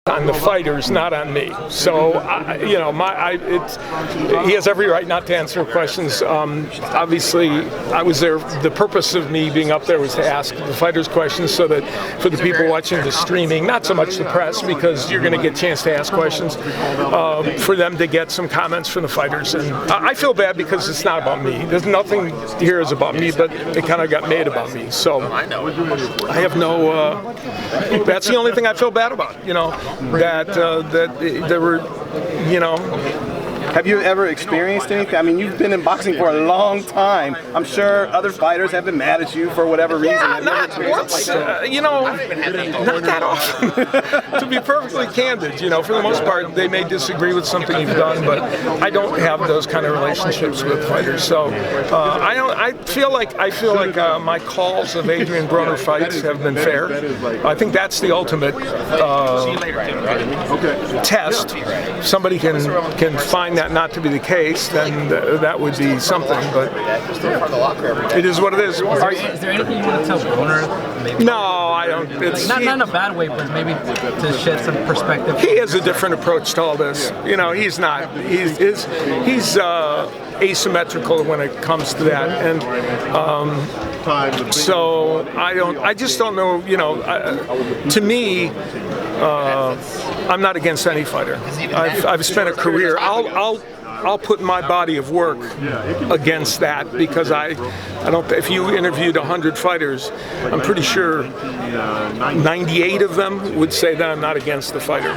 on the fighters, not on me. So, he has every right not to answer questions. Obviously, I was there. The purpose of me being up there was to ask the fighters questions, so that for the people watching the streaming, not so much the press, because you're going to get a chance to ask questions, for them to get some comments from the fighters. And I feel bad because it's not about me. There's nothing here is about me, but it kind of got made about me. So I have no. That's the only thing I feel bad about. That there were, Have you ever experienced anything? I mean, you've been in boxing for a long time. I'm sure other fighters have been mad at you for whatever reason. Yeah, not once. Not that often. To be perfectly candid, for the most part, they may disagree with something you've done, but I don't have those kind of relationships with fighters. So I feel like my calls of Adrien Broner fights have been fair. I think that's the ultimate test. If somebody can find that not to be the case, then that would be something, but it is what it is. Is there anything you want to tell Broner? Maybe? No, I don't. It's not in a bad way, but maybe to shed some perspective. He has a different approach to all this. He's not. He's asymmetrical when it comes to that, and so I just don't know. To me, I'm not against any fighter. I've spent a career. I'll put my body of work against that, because I don't. If you interviewed 100 fighters, I'm pretty sure 98 of them would say that I'm not against the fighter.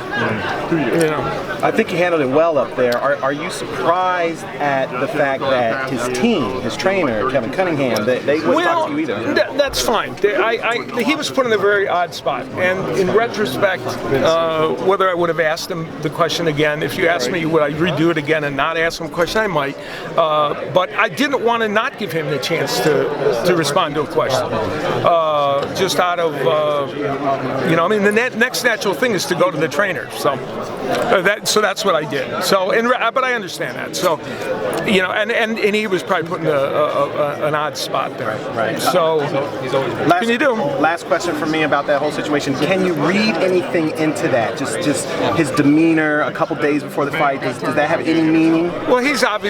I think you handled it well up there. Are you surprised at the fact that his team, his trainer, Kevin Cunningham, they wouldn't talk to you either? That's fine. He was put in a very odd spot, and in retrospect, whether I would have asked him the question again, if you asked me would I redo it again and not ask him a question, I might. But I didn't want to not give him the chance to respond to a question. Just out of, the next natural thing is to go to the trainer. So that's what I did. So, but I understand that. So, and he was probably put in an odd spot there. Right. So, what can you do? Last question for me about that whole situation. Can you read anything into that? Just his demeanor a couple days before the fight. Does that have any meaning? Well, he's not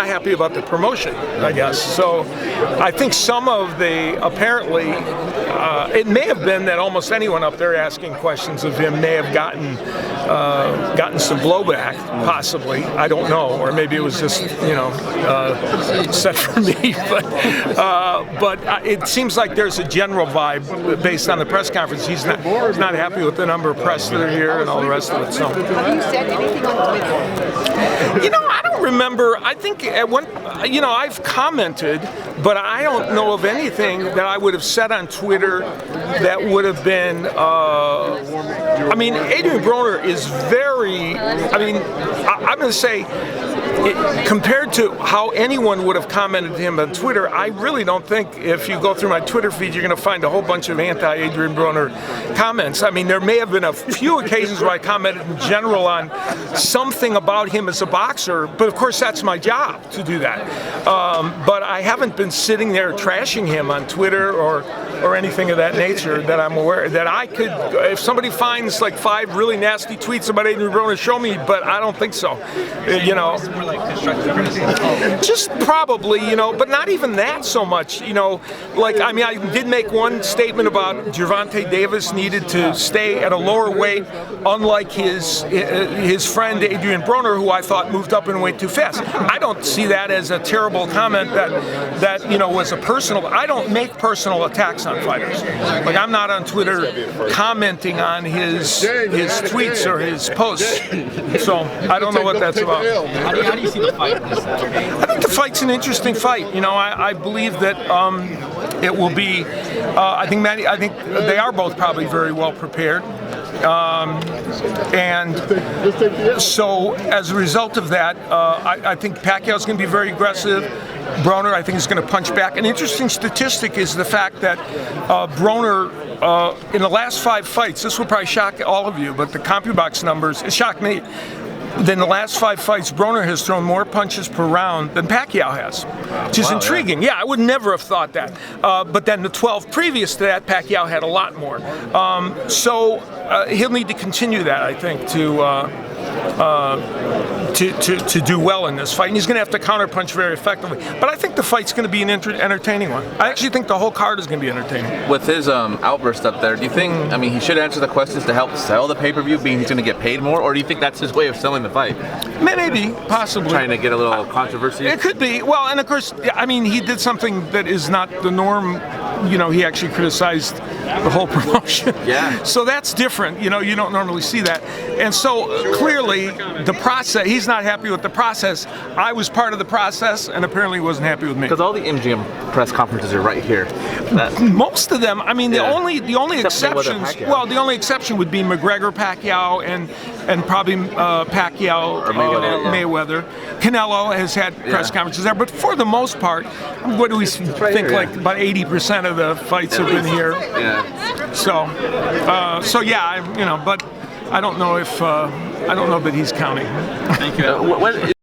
happy about the promotion, I guess. So, I think some of apparently, it may have been that almost anyone up there asking questions of him may have gotten some blowback, possibly. I don't know, or maybe it was just set for me. But it seems like there's a general vibe based on the press conference. He's not happy with the number of press that are here and all the rest of it. So, have you said anything on Twitter? I don't remember. I think at one, I've commented, but I don't know of anything that I would have said on Twitter that would have been. Adrien Broner is very. I'm going to say, compared to how anyone would have commented to him on Twitter, I really don't think if you go through my Twitter feed, you're going to find a whole bunch of anti-Adrien Broner comments. There may have been a few occasions where I commented in general on something about him as a boxer, but of course that's my job to do that. But I haven't been sitting there trashing him on Twitter or anything of that nature that I'm aware that I could. If somebody finds like 5 really nasty tweets about Adrien Broner, show me. But I don't think so. Just probably, but not even that so much. I did make one statement about Gervonta Davis needed to stay at a lower weight, unlike his friend Adrien Broner, who I thought moved up in weight too fast. I don't see that as a terrible comment that was a personal. I don't make personal attacks on fighters. I'm not on Twitter commenting on his tweets or his posts. So I don't know what that's about. How do you see the fight? I think the fight's an interesting fight. I believe that it will be. I think they are both probably very well prepared. And so as a result of that, I think Pacquiao's going to be very aggressive. Broner, I think, is going to punch back. An interesting statistic is the fact that Broner, in the last 5 fights, this will probably shock all of you, but the CompuBox numbers, it shocked me. in the last 5 fights, Broner has thrown more punches per round than Pacquiao has, which is intriguing. Yeah, I would never have thought that. But then the 12 previous to that, Pacquiao had a lot more. So he'll need to continue that, I think, to do well in this fight. And he's going to have to counterpunch very effectively. But I think the fight's going to be an entertaining one. I actually think the whole card is going to be entertaining. With his outburst up there, do you think, I mean, he should answer the questions to help sell the pay-per-view, being he's going to get paid more, or do you think that's his way of selling the fight? Maybe, possibly. Trying to get a little controversy? It could be. Well, and of course, I mean, he did something that is not the norm. You know, he actually criticized the whole promotion. Yeah. So that's different. You know, you don't normally see that. And so clearly, the process, he's not happy with the process. I was part of the process, and apparently he wasn't happy with me. Because all the MGM press conferences are right here. Most of them, I mean, the only Except exceptions, Pacquiao. well, the only exception would be McGregor, Pacquiao, and probably Pacquiao, Or Mayweather. Canelo has had press conferences there, but for the most part, what do we think? here, like about 80% of the fights have been here. Yeah. So yeah, you know, but I don't know if I don't know that he's counting. Thank you.